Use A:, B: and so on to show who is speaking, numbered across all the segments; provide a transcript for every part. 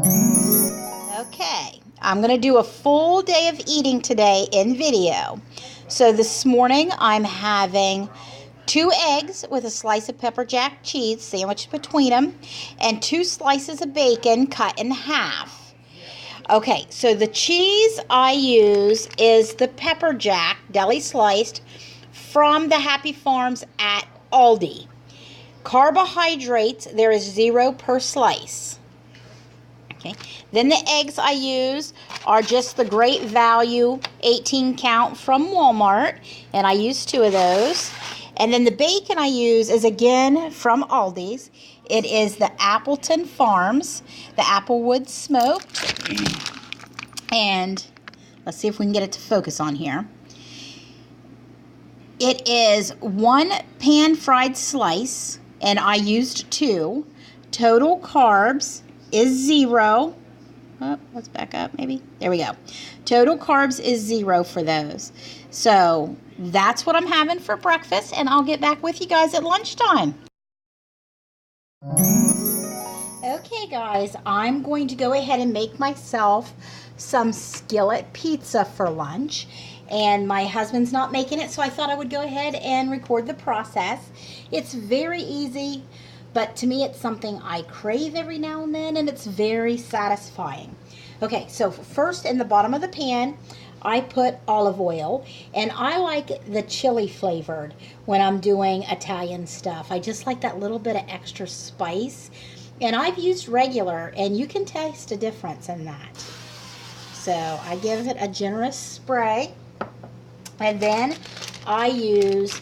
A: Okay, I'm going to do a full day of eating today in video. So this morning I'm having 2 eggs with a slice of pepper jack cheese sandwiched between them and 2 slices of bacon cut in half. Okay, so the cheese I use is the pepper jack deli sliced from the Happy Farms at Aldi. Carbohydrates, there is 0 per slice. Okay. Then the eggs I use are just the Great Value 18 count from Walmart, and I use 2 of those. And then the bacon I use is again from Aldi's. It is the Appleton Farms, the Applewood smoked. And let's see if we can get it to focus on here. It is 1 pan fried slice, and I used 2. Total carbs is 0. Oh, let's back up maybe. There we go. Total carbs is 0 for those. So that's what I'm having for breakfast, and I'll get back with you guys at lunchtime. Okay guys, I'm going to go ahead and make myself some skillet pizza for lunch. And my husband's not making it, so I thought I would go ahead and record the process. It's very easy, but to me it's something I crave every now and then, and it's very satisfying. Okay, so first in the bottom of the pan, I put olive oil, and I like the chili flavored when I'm doing Italian stuff. I just like that little bit of extra spice, and I've used regular, and you can taste a difference in that. So I give it a generous spray, and then I use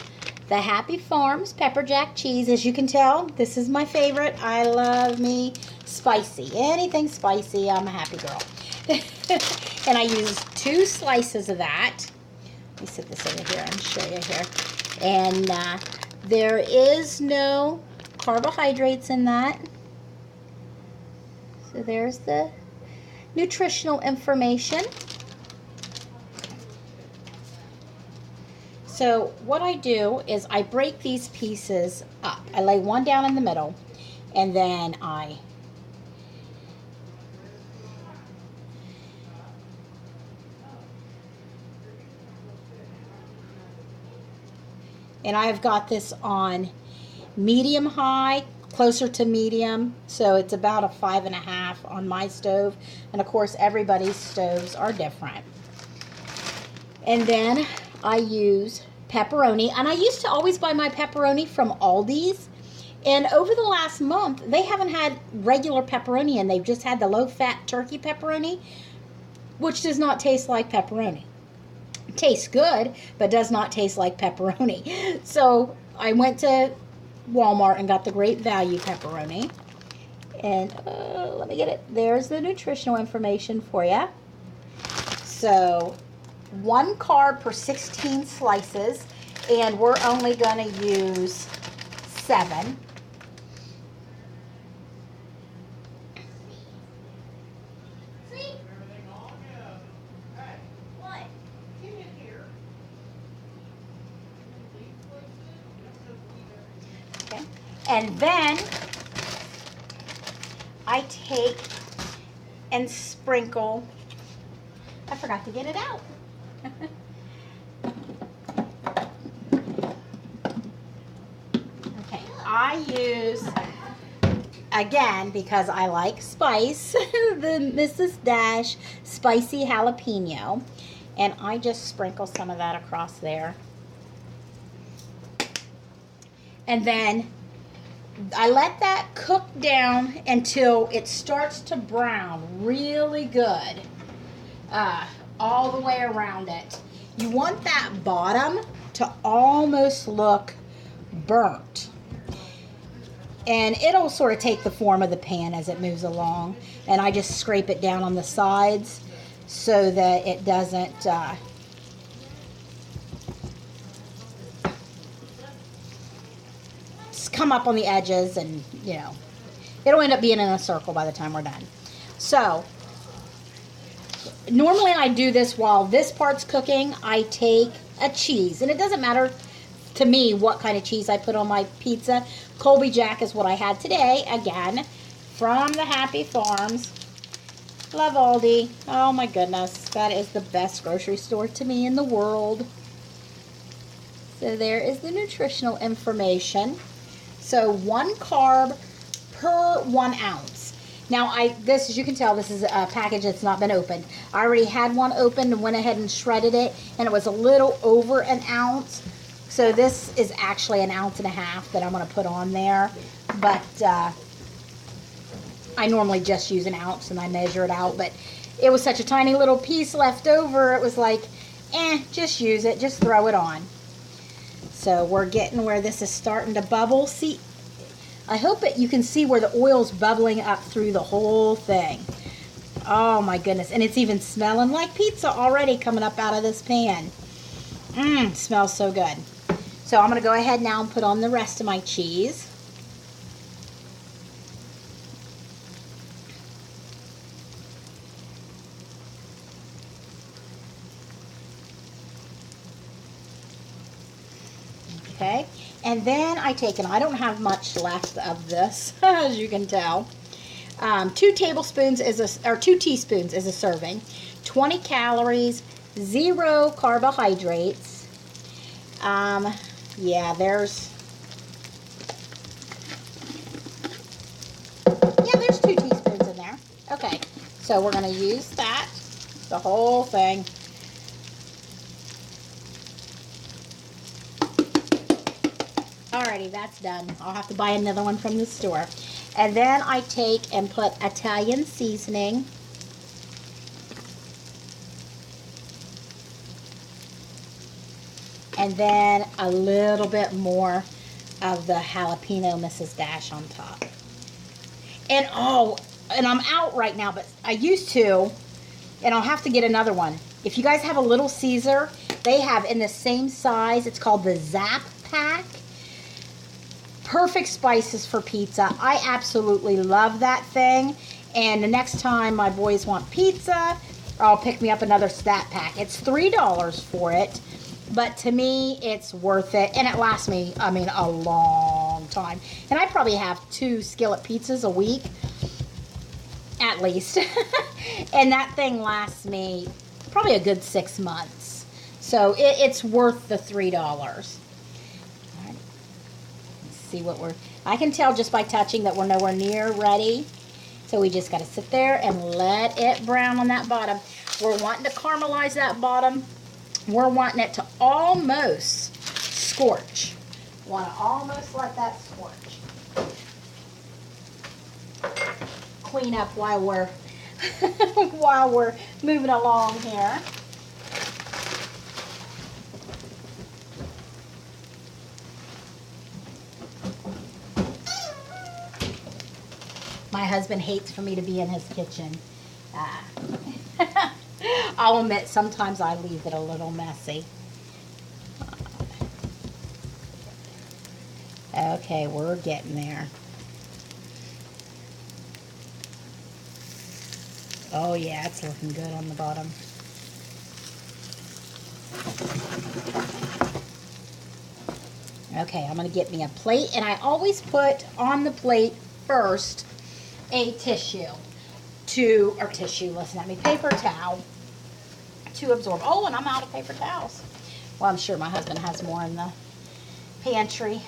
A: the Happy Farms pepper jack cheese. As you can tell, this is my favorite. I love me spicy. Anything spicy, I'm a happy girl. And I use 2 slices of that. Let me set this over here and show you here. And there is no carbohydrates in that. So there's the nutritional information. So what I do is I break these pieces up. I lay one down in the middle, and then I've got this on medium high, closer to medium, so it's about a 5.5 on my stove, and of course everybody's stoves are different. And then I use pepperoni, and I used to always buy my pepperoni from Aldi's, and over the last month they haven't had regular pepperoni, and they've just had the low-fat turkey pepperoni, which does not taste like pepperoni. It tastes good, but does not taste like pepperoni. So I went to Walmart and got the Great Value pepperoni, and let me get it. There's the nutritional information for you. So 1 carb per 16 slices, and we're only going to use 7. Okay. And then I take and sprinkle. I forgot to get it out. Okay, I use, again, because I like spice, the Mrs. Dash spicy jalapeno, and I just sprinkle some of that across there. And then I let that cook down until it starts to brown really good. All the way around it. You want that bottom to almost look burnt. And it'll sort of take the form of the pan as it moves along. And I just scrape it down on the sides so that it doesn't come up on the edges, and you know, it'll end up being in a circle by the time we're done. So normally I do this while this part's cooking. I take a cheese, and it doesn't matter to me what kind of cheese I put on my pizza. Colby Jack is what I had today, again, from the Happy Farms. Love Aldi. Oh my goodness. That is the best grocery store to me in the world. So there is the nutritional information. So 1 carb per 1 ounce. Now this, as you can tell, this is a package that's not been opened. I already had one opened and went ahead and shredded it, and it was a little over 1 ounce. So this is actually 1.5 ounces that I'm going to put on there. But I normally just use 1 ounce and I measure it out. But it was such a tiny little piece left over, it was like, just use it, just throw it on. So we're getting where this is starting to bubble. See, I hope that you can see where the oil's bubbling up through the whole thing. Oh my goodness. And it's even smelling like pizza already coming up out of this pan. Smells so good. So I'm going to go ahead now and put on the rest of my cheese. Okay, and then I take, and I don't have much left of this, as you can tell. 2 tablespoons or 2 teaspoons is a serving. 20 calories, 0 carbohydrates. Yeah, there's 2 teaspoons in there. Okay, so we're going to use that, the whole thing. Alrighty, that's done. I'll have to buy another one from the store. And then I take and put Italian seasoning. And then a little bit more of the jalapeno Mrs. Dash on top. And and I'm out right now, but I used to, and I'll have to get another one. If you guys have a Little Caesar, they have in the same size, it's called the Zap Pack. Perfect spices for pizza. I absolutely love that thing. And the next time my boys want pizza, I'll pick me up another Zap Pack. It's $3 for it. But to me, it's worth it. And it lasts me, I mean, a long time. And I probably have 2 skillet pizzas a week. At least. And that thing lasts me probably a good 6 months. So it's worth the $3. See what I can tell just by touching that we're nowhere near ready. So we just got to sit there and let it brown on that bottom. We're wanting to caramelize that bottom. We're wanting it to almost scorch. Want to almost let that scorch. Clean up while we're while we're moving along here. My husband hates for me to be in his kitchen. I'll admit, sometimes I leave it a little messy. Okay, we're getting there. Oh yeah, it's looking good on the bottom. Okay, I'm going to get me a plate, and I always put on the plate first a paper towel to absorb. Oh, and I'm out of paper towels. Well, I'm sure my husband has more in the pantry.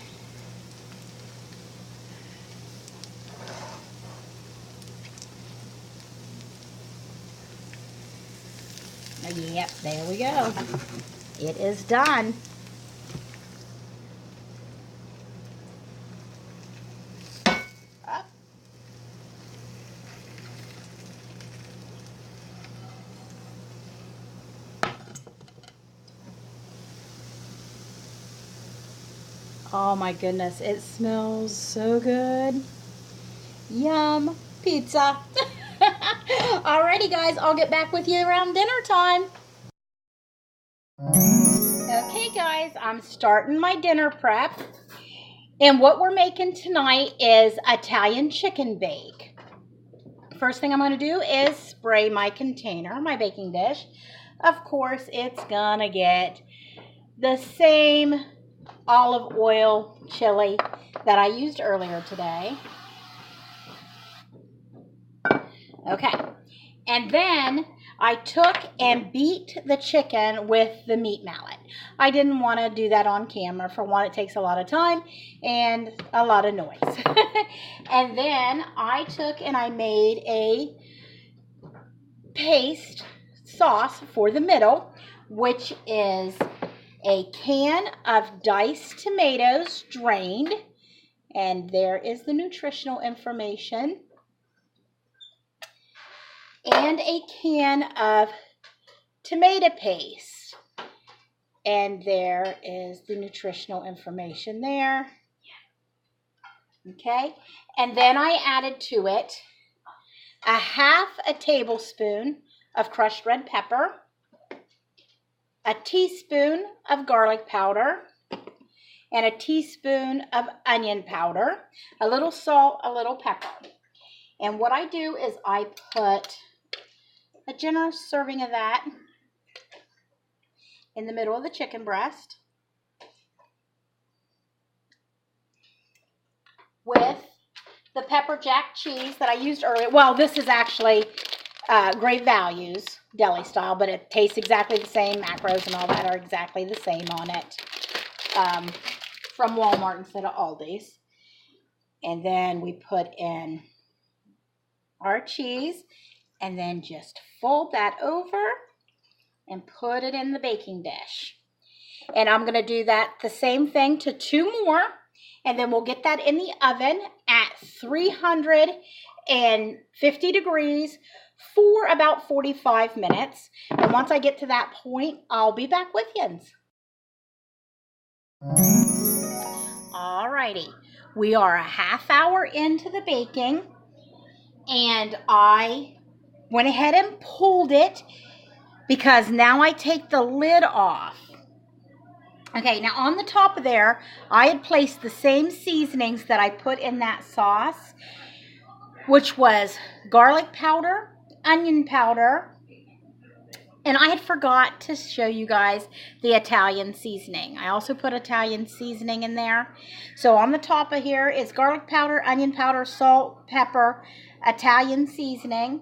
A: Yep, there we go. It is done. Up. Oh my goodness, it smells so good. Yum, pizza. Alrighty guys, I'll get back with you around dinner time. Okay guys, I'm starting my dinner prep. And what we're making tonight is Italian chicken bake. First thing I'm going to do is spray my container, my baking dish. Of course, it's going to get the same olive oil chili that I used earlier today. Okay, And then I took and beat the chicken with the meat mallet. I didn't want to do that on camera. For one, it takes a lot of time and a lot of noise. And then I took and I made a paste sauce for the middle, which is a can of diced tomatoes drained. And there is the nutritional information. And a can of tomato paste. And there is the nutritional information there. Okay. And then I added to it a half a tablespoon of crushed red pepper, a teaspoon of garlic powder, and a teaspoon of onion powder, a little salt, a little pepper. And what I do is I put a generous serving of that in the middle of the chicken breast with the pepper jack cheese that I used earlier. Well, this is actually Great Values deli style, but it tastes exactly the same. Macros and all that are exactly the same on it, from Walmart instead of Aldi's. And then we put in our cheese and then just fold that over and put it in the baking dish. And I'm going to do that the same thing to 2 more, and then we'll get that in the oven at 350 degrees for about 45 minutes. And once I get to that point, I'll be back with you. Alrighty, we are a half hour into the baking, and I went ahead and pulled it because now I take the lid off. Okay, now on the top of there, I had placed the same seasonings that I put in that sauce, which was garlic powder, onion powder, and I had forgot to show you guys the Italian seasoning. I also put Italian seasoning in there. So on the top of here is garlic powder, onion powder, salt, pepper, Italian seasoning,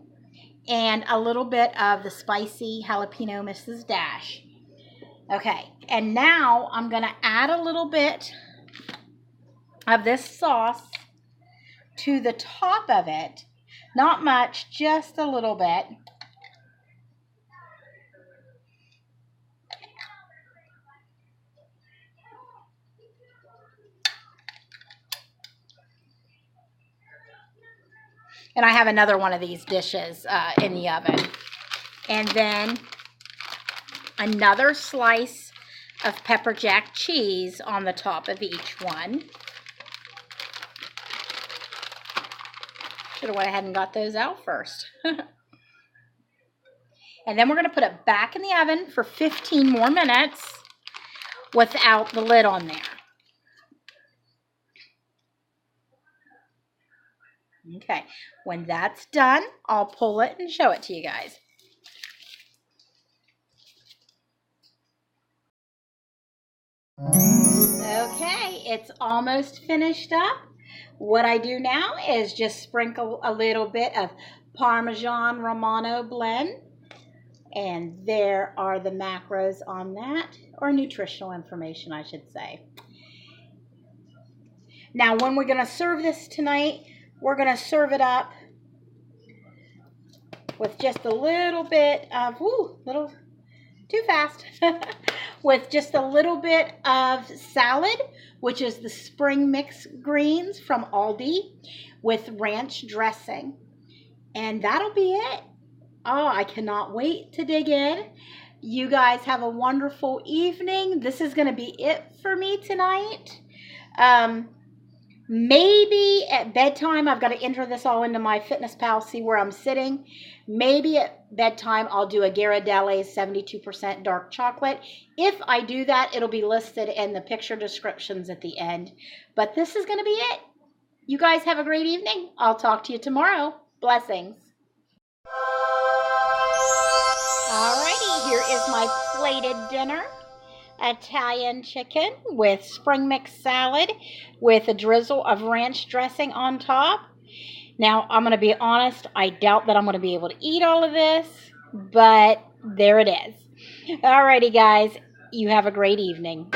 A: and a little bit of the spicy jalapeno Mrs. Dash. Okay, and now I'm going to add a little bit of this sauce to the top of it. Not much, just a little bit. And I have another one of these dishes in the oven. And then another slice of pepper jack cheese on the top of each one. Should have went ahead and got those out first. And then we're going to put it back in the oven for 15 more minutes without the lid on there. Okay, when that's done, I'll pull it and show it to you guys. Okay, it's almost finished up. What I do now is just sprinkle a little bit of Parmesan Romano blend. And there are the macros on that, or nutritional information, I should say. Now, when we're going to serve this tonight, we're going to serve it up with just a little bit of, little too fast, with just a little bit of salad, which is the spring mix greens from Aldi with ranch dressing. And that'll be it. Oh, I cannot wait to dig in. You guys have a wonderful evening. This is going to be it for me tonight. Maybe at bedtime, I've got to enter this all into my FitnessPal, see where I'm sitting. Maybe at bedtime, I'll do a Ghirardelli's 72% dark chocolate. If I do that, it'll be listed in the picture descriptions at the end. But this is going to be it. You guys have a great evening. I'll talk to you tomorrow. Blessings. Alrighty, here is my plated dinner. Italian chicken with spring mix salad with a drizzle of ranch dressing on top. Now, I'm going to be honest, I doubt that I'm going to be able to eat all of this, but there it is. Alrighty, guys, you have a great evening.